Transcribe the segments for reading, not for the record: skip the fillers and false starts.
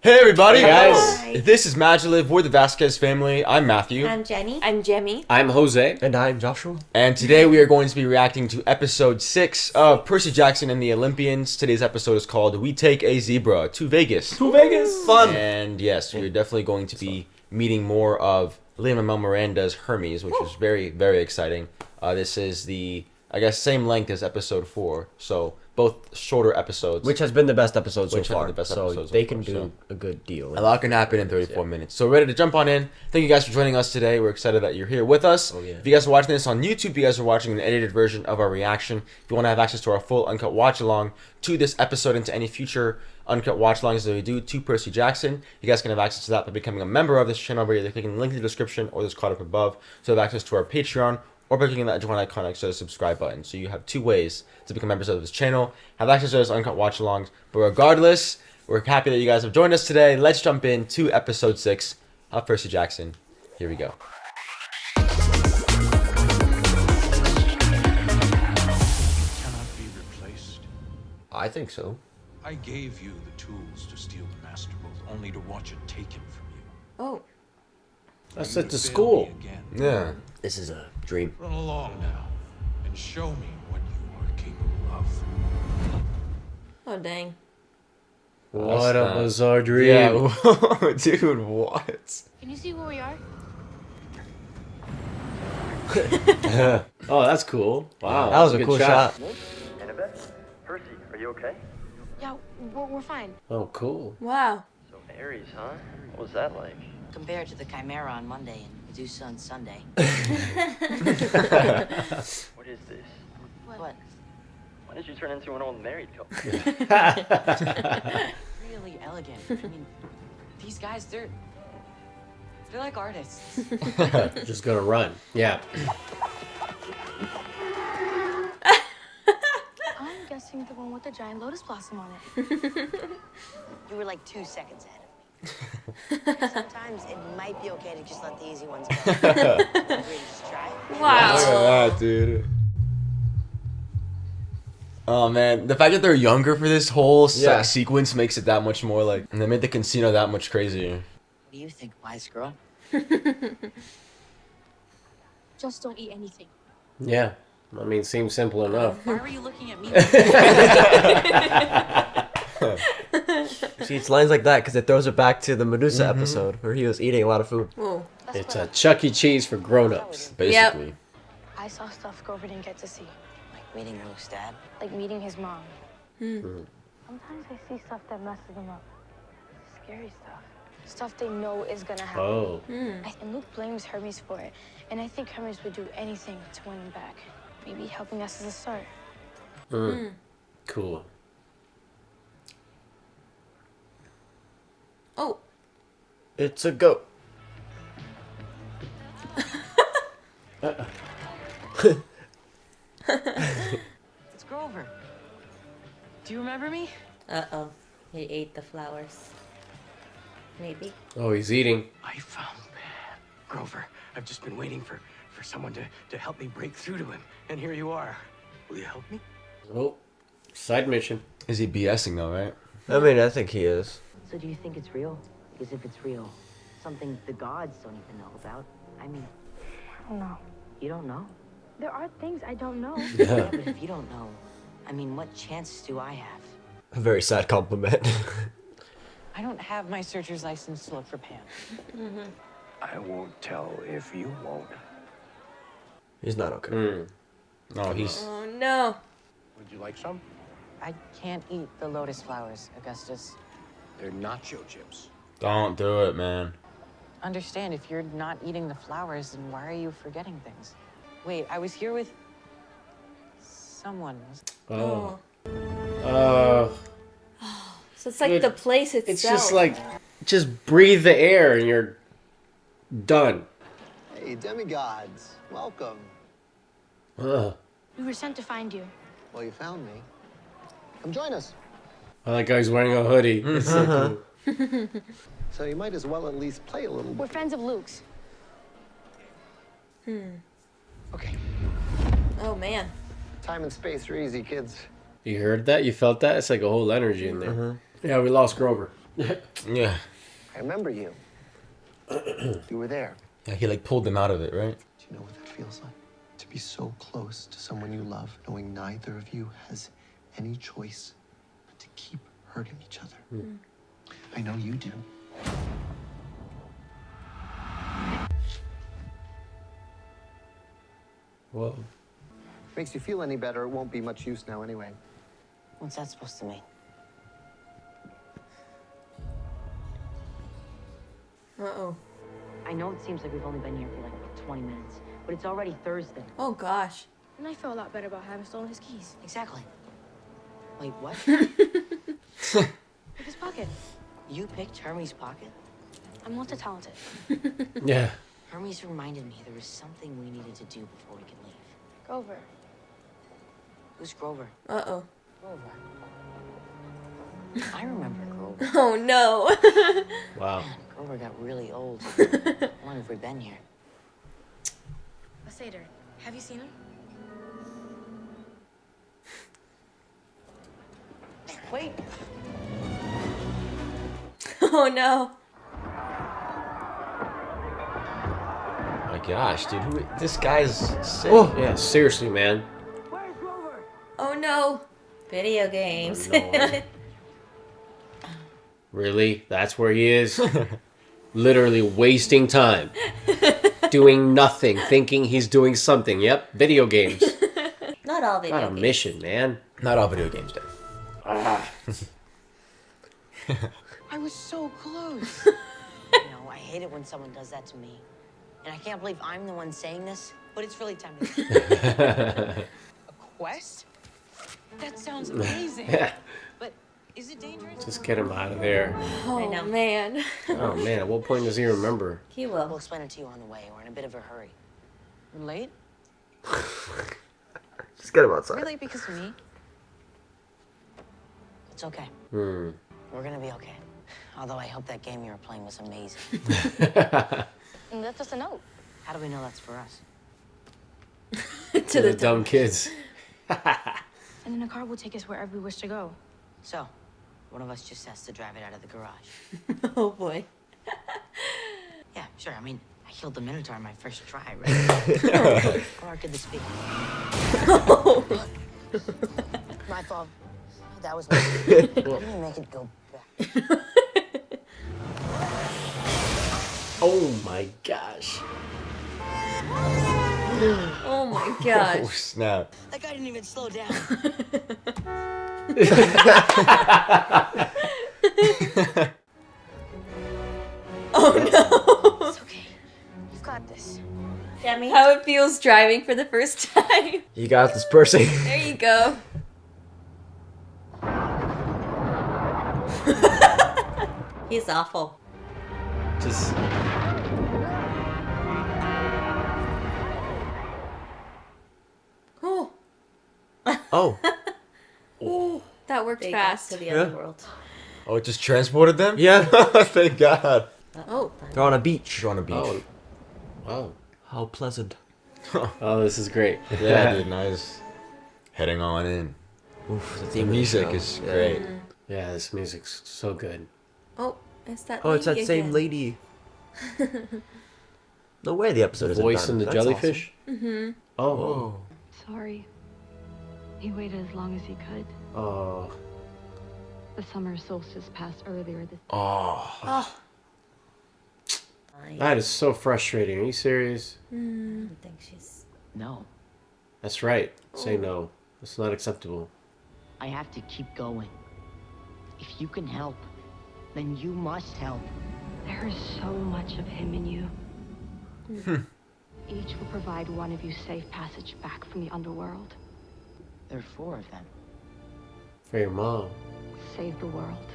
Hey everybody! Hey guys! Hi. This is MaJeliv. We're the Vasquez family. I'm Matthew. I'm Jenny. I'm Jemmy. I'm Jose. And I'm Joshua. And today we are going to be reacting to episode 6 of Percy Jackson and the Olympians. Today's episode is called We Take a Zebra to Vegas. To Vegas! Fun! And yes, we're definitely going to be meeting more of Lin-Manuel Miranda's Hermes, which is very, very exciting. This is the, I guess, same length as episode 4. So both shorter episodes. Which has been the best episode so Which has been far. the best so episode so they far, can do so. a good deal. A lot can happen in 34 minutes. So ready to jump on in. Thank you guys for joining us today. We're excited that you're here with us. Oh, yeah. If you guys are watching this on YouTube, you guys are watching an edited version of our reaction. If you want to have access to our full uncut watch along to this episode and to any future uncut watch alongs that we do to Percy Jackson, you guys can have access to that by becoming a member of this channel by either clicking the link in the description or this card up above. So you have access to our Patreon or by clicking that join icon next to the subscribe button. So you have two ways to become members of this channel, have access to those uncut watch alongs. But regardless, we're happy that you guys have joined us today. Let's jump into episode 6 of Percy Jackson. Here we go. Cannot be replaced. I think so. I gave you the tools to steal the Master Bolt, only to watch it taken from you. Oh. That's You at the failed school. me again. Yeah. This is a dream. Run along now, and show me what you are capable of. Oh, dang. What That's a not- bizarre dream. Yeah, dude, what? Can you see where we are? Oh, that's cool. Wow. That was a good cool shot. Annabeth? Percy, are you okay? Yeah, we're fine. Oh, cool. Wow. So Aries, huh? What was that like? Compared to the Chimera on Monday and Medusa on Sunday. What is this? What? Why did you turn into an old married couple? Really elegant. I mean, these guys, they're like artists. Just gonna run. Yeah. I'm guessing the one with the giant lotus blossom on it. You were like 2 seconds ahead of me. Sometimes it might be okay to just let the easy ones go. Ready to just try? Wow. Look at that, dude. Oh man, the fact that they're younger for this whole sequence makes it that much more like, and they made the casino that much crazier. What do you think, wise girl? Just don't eat anything. Yeah. I mean, seems simple enough. Why were you looking at me? See, it's lines like that because it throws it back to the Medusa episode where he was eating a lot of food. Whoa. That's It's what a Chuck E. Cheese for grown-ups. Basically. I saw stuff Grover didn't get to see. Like meeting Luke's dad? Like meeting his mom. Sometimes I see stuff that messes them up. Scary stuff. Stuff they know is gonna happen. Oh. And Luke blames Hermes for it. And I think Hermes would do anything to win him back. Maybe helping us is a start. Cool. Oh. It's a goat. It's Grover. Do you remember me? Uh-oh. He ate the flowers. Maybe. Oh, he's eating. I found Grover. I've just been waiting for someone to help me break through to him. And here you are. Will you help me? Oh. Side mission. Is he BSing though, right? I mean, I think he is. So do you think it's real? Because if it's real, something the gods don't even know about. I mean, I don't know. you don't know? There are things I don't know. Yeah, but if you don't know, I mean, what chance do I have? A very sad compliment. I don't have my searcher's license to look for Pam. I won't tell if you won't. He's not okay. No, he's. Oh, no. Would you like some? I can't eat the lotus flowers, Augustus. They're nacho chips. Don't do it, man. Understand, if you're not eating the flowers, then why are you forgetting things? Wait, I was here with someone. Oh. So it's like It- the place itself. It's just like, just breathe the air and you're done. Hey, demigods, welcome. Ugh. We were sent to find you. Well, you found me. Come join us. I like how he's wearing a hoodie. It's so cool. So you might as well at least play a little We're bit. friends of Luke's. Okay. Oh, man. Time and space are easy, kids. You heard that? You felt that? It's like a whole energy in there. Yeah, we lost Grover. Yeah. I remember you. You were there. Yeah, he like pulled them out of it, right? Do you know what that feels like? To be so close to someone you love, knowing neither of you has any choice but to keep hurting each other. I know you do. Whoa. Makes you feel any better, it won't be much use now anyway. What's that supposed to mean? Uh-oh. I know it seems like we've only been here for like 20 minutes, but it's already Thursday. Oh, gosh. And I feel a lot better about having stolen his keys. Exactly. Wait, what? Look his pocket. You picked Hermes' pocket? I'm multi-talented. Yeah. Hermes reminded me there was something we needed to do before we could leave. Grover. Who's Grover? Uh-oh. Grover. I remember Grover. Oh, no. Wow. Man, Grover got really old. How long have we been here? A satyr. Have you seen him? Wait. Oh, no. My gosh, dude, this guy's sick. Oh, yeah, seriously, man. Oh, no. Video games. Oh, no. Really? That's where he is? Literally wasting time. Doing nothing, thinking he's doing something. Yep, video games. Not all video Got a games. mission, man. Not all video games, Dave. I was so close. You know, I hate it when someone does that to me. And I can't believe I'm the one saying this, but it's really time to... A quest? That sounds amazing. But is it dangerous? Just get him out of there. Oh, I know. man. Oh, man, at what point does he remember? He We'll will. explain it to you on the way. We're in a bit of a hurry. We're late? Just get him outside. We're late because of me. It's okay. Hmm. We're gonna be okay. Although I hope that game you were playing was amazing. And that's just a note. How do we know that's for us? To the dumb kids. And then a car will take us wherever we wish to go. So, one of us just has to drive it out of the garage. Oh, boy. Yeah, sure. I mean, I killed the Minotaur on my first try, right? Or could this be? My fault. That was my fault. Let me make it go back. Oh my gosh. Oh, my Oh, gosh. snap. That guy didn't even slow down. Oh, no. It's okay. You've got this. Demi, how it feels driving for the first time. You got this, Percy. There you go. He's awful. Just... Oh. Oh. That worked They fast. got to the Yeah. other world. Oh, it just transported them? Yeah. Thank God. Oh. They're on a beach. You're on a beach. Oh. Wow. How pleasant. Oh, this is great. Yeah, dude, nice. Heading on in. Oof, The theme of music show. is Yeah. great. Yeah, this music's so good. Oh, it's that Oh, it's that lady same again. lady. No way the episode is Voice done. in the That's jellyfish? Mm-hmm. Oh. Whoa. Sorry. He waited as long as he could. Oh. The summer solstice passed earlier this Oh. Oh. That is so frustrating. Are you serious? I don't think she's... No, That's right. Say no. It's not acceptable. I have to keep going. If you can help, then you must help. There is so much of him in you. Each will provide one of you safe passage back from the underworld. There are 4 of them. For your mom. Save the world.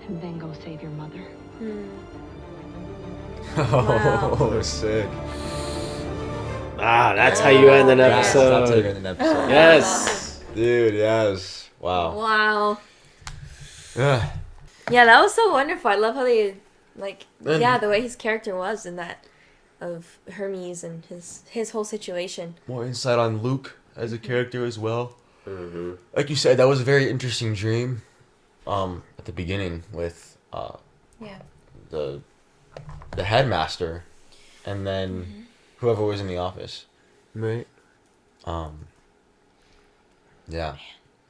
And then go save your mother. Oh, sick. Ah, that's how you end an That's how episode. you end an episode. Yes. Dude, yes. Wow. Wow. Ugh. Yeah, that was so wonderful. I love how they, like, And- yeah, the way his character was in that of Hermes and his whole situation. More insight on Luke as a character as well. Like you said, that was a very interesting dream. I at the beginning with Yeah. the headmaster, and then whoever was in the office. Right. Yeah.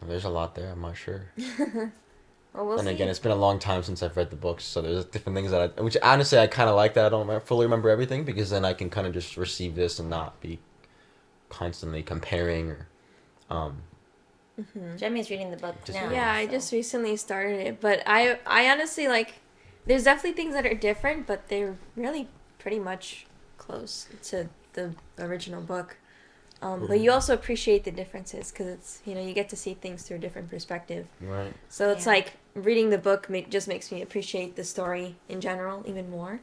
There's a lot there. I'm not sure. Well, we'll And see. again, it's been a long time since I've read the books, so there's different things which honestly I kind of like that I don't fully remember everything, because then I can kind of just receive this and not be constantly comparing or, Jemmy's reading the book now. Yeah, I just recently started it, but I honestly like. There's definitely things that are different, but they're really pretty much close to the original book. But you also appreciate the differences because it's you get to see things through a different perspective. Right. So it's like reading the book just makes me appreciate the story in general even more.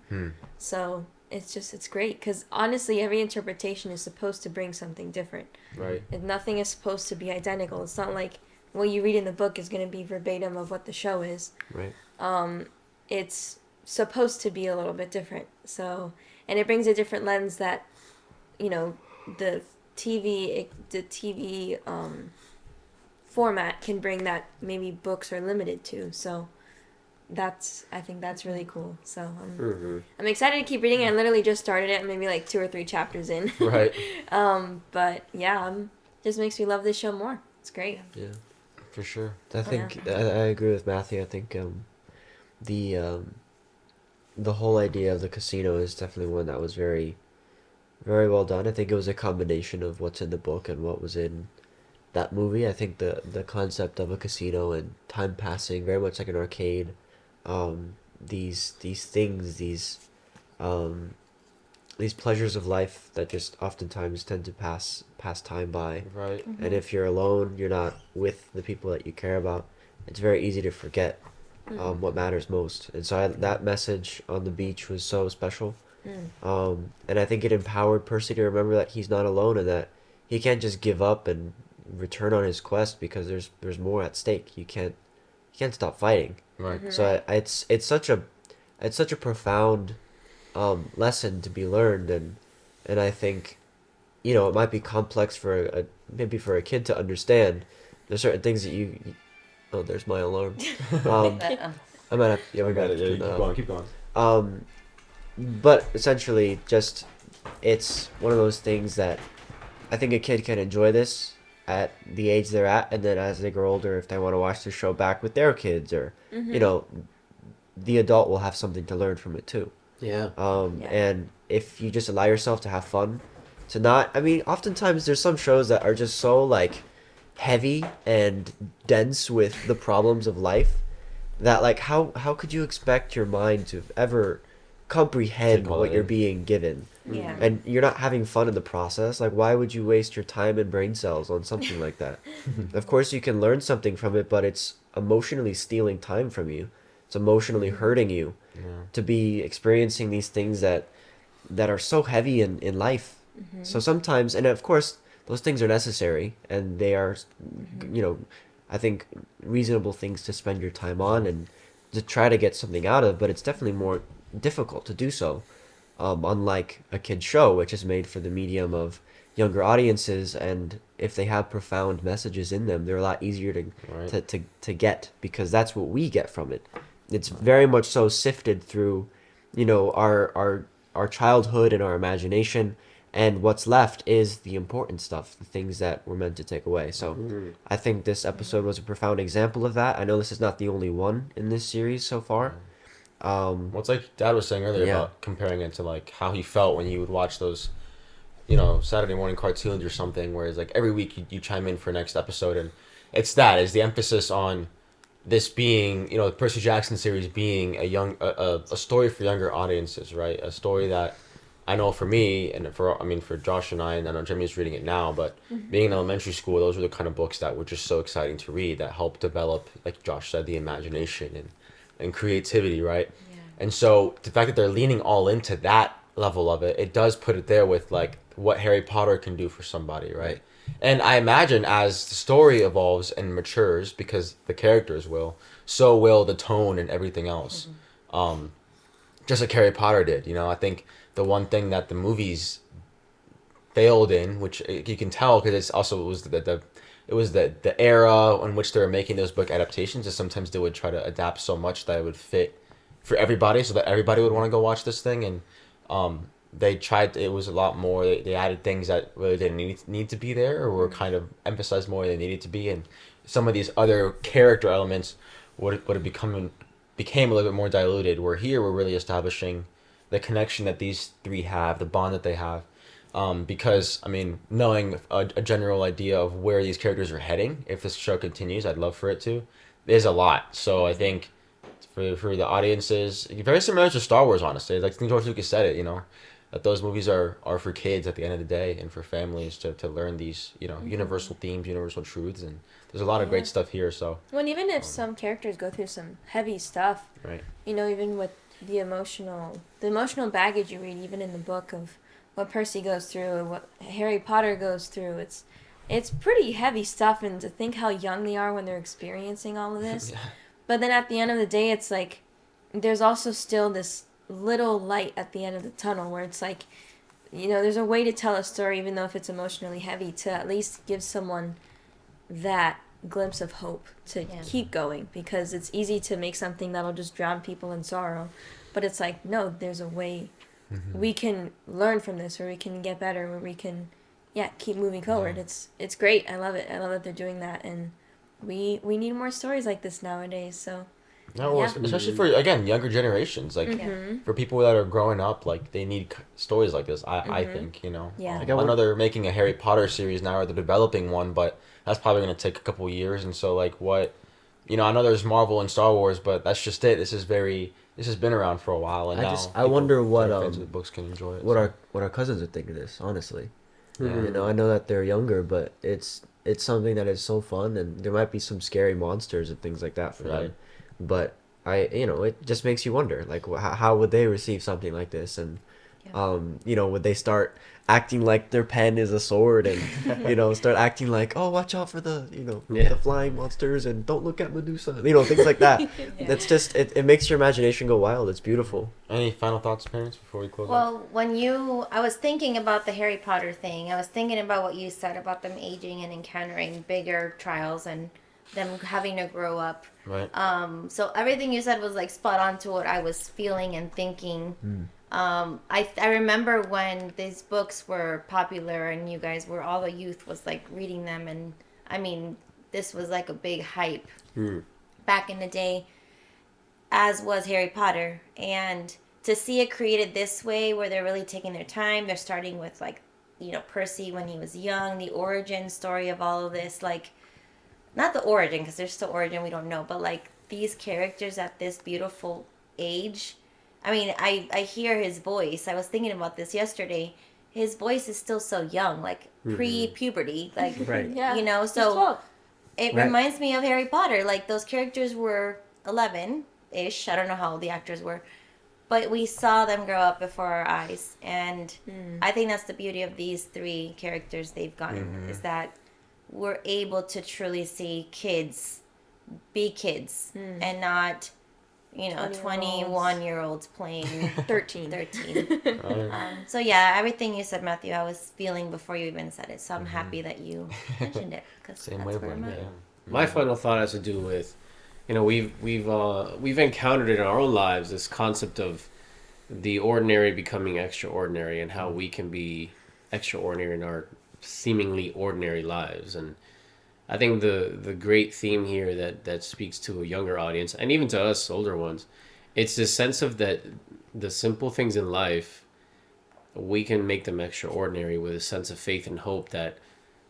So it's great because honestly every interpretation is supposed to bring something different. Right. And nothing is supposed to be identical. It's not like what you read in the book is going to be verbatim of what the show is. Right. It's supposed to be a little bit different. So, and it brings a different lens that, the TV format can bring that maybe books are limited to. So, I think that's really cool. So, I'm excited to keep reading it. I literally just started it, maybe like 2 or 3 chapters in. Right. But yeah, just makes me love this show more. It's great. Yeah. For sure. I think I agree with Matthew. I think the whole idea of the casino is definitely one that was very, very well done. I think it was a combination of what's in the book and what was in that movie. I think the concept of a casino and time passing, very much like an arcade, these things, these pleasures of life that just oftentimes tend to pass time by. Right. And if you're alone, you're not with the people that you care about, it's very easy to forget what matters most. And so that message on the beach was so special. And I think it empowered Percy to remember that he's not alone and that he can't just give up and return on his quest because there's more at stake. You can't stop fighting. Right. So it's such a profound lesson to be learned, and I think it might be complex for maybe for a kid to understand. There's certain things that you oh, there's my alarm. I might have we got it. Keep going. But essentially, just it's one of those things that I think a kid can enjoy this at the age they're at, and then as they grow older, if they want to watch the show back with their kids, or the adult will have something to learn from it too. Yeah. And if you just allow yourself to have fun, oftentimes there's some shows that are just so like heavy and dense with the problems of life that like how could you expect your mind to ever comprehend what you're being given? Yeah. And you're not having fun in the process. Like, why would you waste your time and brain cells on something like that? Of course you can learn something from it, but it's emotionally stealing time from you. It's emotionally hurting you to be experiencing these things that are so heavy in life. So sometimes, and of course those things are necessary and they are I think reasonable things to spend your time on and to try to get something out of, but it's definitely more difficult to do so, unlike a kid's show, which is made for the medium of younger audiences, and if they have profound messages in them, they're a lot easier to get, because that's what we get from it. It's very much so sifted through our childhood and our imagination, and what's left is the important stuff, the things that we're meant to take away. So I think this episode was a profound example of that. I know this is not the only one in this series so far. Well, it's like Dad was saying earlier about comparing it to like how he felt when he would watch those, Saturday morning cartoons or something, where it's like every week you chime in for next episode, and it's the emphasis on this being, the Percy Jackson series being a story for younger audiences, right? A story that I know for me and for Josh and I know Jimmy's reading it now, but being in elementary school, those were the kind of books that were just so exciting to read, that helped develop, like Josh said, the imagination and creativity, right? Yeah. And so the fact that they're leaning all into that level of it does put it there with like what Harry Potter can do for somebody, right? And I imagine as the story evolves and matures, because the characters will, so will the tone and everything else. Just like Harry Potter did, I think the one thing that the movies failed in, which you can tell because it was the it was the era in which they were making those book adaptations, and sometimes they would try to adapt so much that it would fit for everybody, so that everybody would want to go watch this thing. And they tried, it was a lot more, they added things that really didn't need to be there, or were kind of emphasized more than they needed to be, and some of these other character elements would have became a little bit more diluted, where here we're really establishing the connection that these three have, the bond that they have. Because, I mean, knowing a general idea of where these characters are heading, if this show continues, I'd love for it to, is a lot. So I think for the audiences, very similar to Star Wars, honestly. Like George Lucas said it, that those movies are for kids at the end of the day, and for families to learn these, universal themes, universal truths, and there's a lot of great stuff here. So well, even if some characters go through some heavy stuff, right, even with the emotional baggage you read, even in the book of what Percy goes through and what Harry Potter goes through, it's pretty heavy stuff, and to think how young they are when they're experiencing all of this. Yeah. But then at the end of the day, it's like there's also still this little light at the end of the tunnel, where it's like, there's a way to tell a story, even though if it's emotionally heavy, to at least give someone that glimpse of hope to keep going, because it's easy to make something that'll just drown people in sorrow. But it's like, no, there's a way we can learn from this, or we can get better, where we can keep moving forward. It's great. I love it. I love that they're doing that, and we need more stories like this nowadays. So especially for, again, younger generations, like for people that are growing up, like they need stories like this. I think I know they're making a Harry Potter series now, or they're developing one, but that's probably going to take a couple years. And so like what I know there's Marvel and Star Wars, but that's just it. This has been around for a while, and I wonder what fans of the books can enjoy it. What our cousins would think of this, honestly. Yeah. I know that they're younger, but it's something that is so fun, and there might be some scary monsters and things like that for them. But it just makes you wonder, like, how would they receive something like this? And would they start acting like their pen is a sword, and start acting like, oh, watch out for the the flying monsters, and don't look at Medusa, things like that. That's just it makes your imagination go wild. It's beautiful. Any final thoughts, parents, before we close out? Well, I was thinking about the Harry Potter thing. I was thinking about what you said about them aging and encountering bigger trials and them having to grow up. Right. So everything you said was like spot on to what I was feeling and thinking. I remember when these books were popular, and you guys were, all the youth was like reading them, and I mean, this was like a big hype back in the day, as was Harry Potter. And to see it created this way, where they're really taking their time, they're starting with like, Percy when he was young, the origin story of all of this, like, not the origin, because there's still origin, we don't know, but like these characters at this beautiful age. I mean, I hear his voice. I was thinking about this yesterday. His voice is still so young, like pre-puberty, like, so it reminds me of Harry Potter. Like, those characters were 11-ish. I don't know how old the actors were, but we saw them grow up before our eyes. And I think that's the beauty of these three characters they've gotten, is that we're able to truly see kids be kids and not 21-year-olds playing 13. So everything you said, Matthew, I was feeling before you even said it. So I'm happy that you mentioned it, because Same that's where wavelength. I'm at. My final thought has to do with, we've encountered in our own lives this concept of the ordinary becoming extraordinary, and how we can be extraordinary in our seemingly ordinary lives. And I think the great theme here that speaks to a younger audience, and even to us older ones, it's this sense of that the simple things in life, we can make them extraordinary with a sense of faith and hope that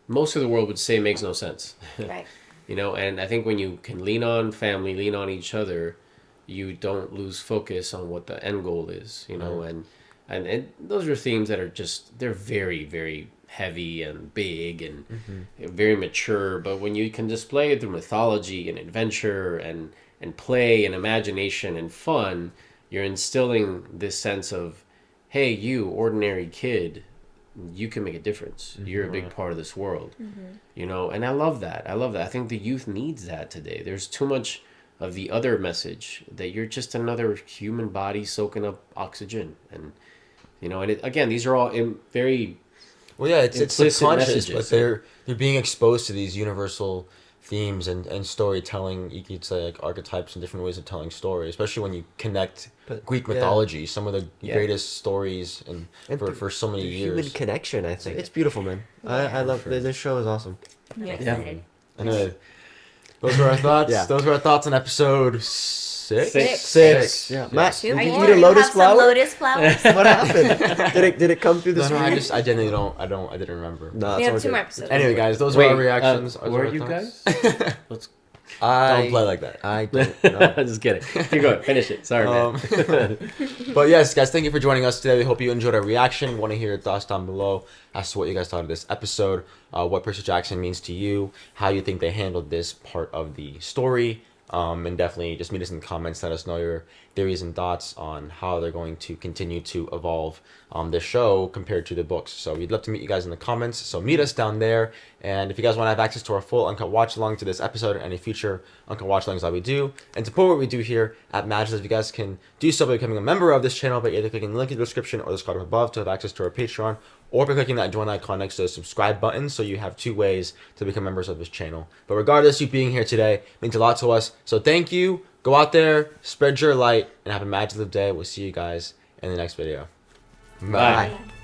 most of the world would say makes no sense. Right. And I think when you can lean on family, lean on each other, you don't lose focus on what the end goal is, and those are themes that are just, they're very, very heavy and big and very mature, but when you can display it through mythology and adventure and play and imagination and fun, you're instilling this sense of, hey, you ordinary kid, you can make a difference. You're a big part of this world. And I love that. I think the youth needs that today. There's too much of the other message that you're just another human body soaking up oxygen. And again, these are all very Well, yeah, it's implicit subconscious, messages. but they're being exposed to these universal themes and storytelling. You could say like archetypes and different ways of telling story, especially when you connect Greek mythology, some of the greatest stories and for so many years. Human connection, I think. It's beautiful, man. I love this show is awesome. Anyway, those were our thoughts. Yeah. Those were our thoughts on episode 6. Six. Yeah. Matt, did Are you you eat a gonna lotus have some flower? lotus flowers? What happened? Did it come through the No, screen? I genuinely don't. I didn't remember. No, We it's have all 2 good. more episodes. Anyway, guys, those were our reactions. Those Were our you thoughts. guys? Let's Don't play like that. I don't know. just kidding. Keep going. Finish it. Sorry, man. But yes, guys, thank you for joining us today. We hope you enjoyed our reaction. Want to hear your thoughts down below as to what you guys thought of this episode, what Percy Jackson means to you, how you think they handled this part of the story, and definitely just meet us in the comments. Let us know your theories and thoughts on how they're going to continue to evolve this show compared to the books. So we'd love to meet you guys in the comments. So meet us down there. And if you guys want to have access to our full uncut watch along to this episode and any future uncut watch alongs that we do, and support what we do here at MaJeliv, you guys can do so by becoming a member of this channel by either clicking the link in the description or the card above to have access to our Patreon, or by clicking that join icon next to the subscribe button. So you have 2 ways to become members of this channel. But regardless, you being here today means a lot to us. So thank you. Go out there, spread your light, and have a MaJeliv day. We'll see you guys in the next video. Bye. Bye.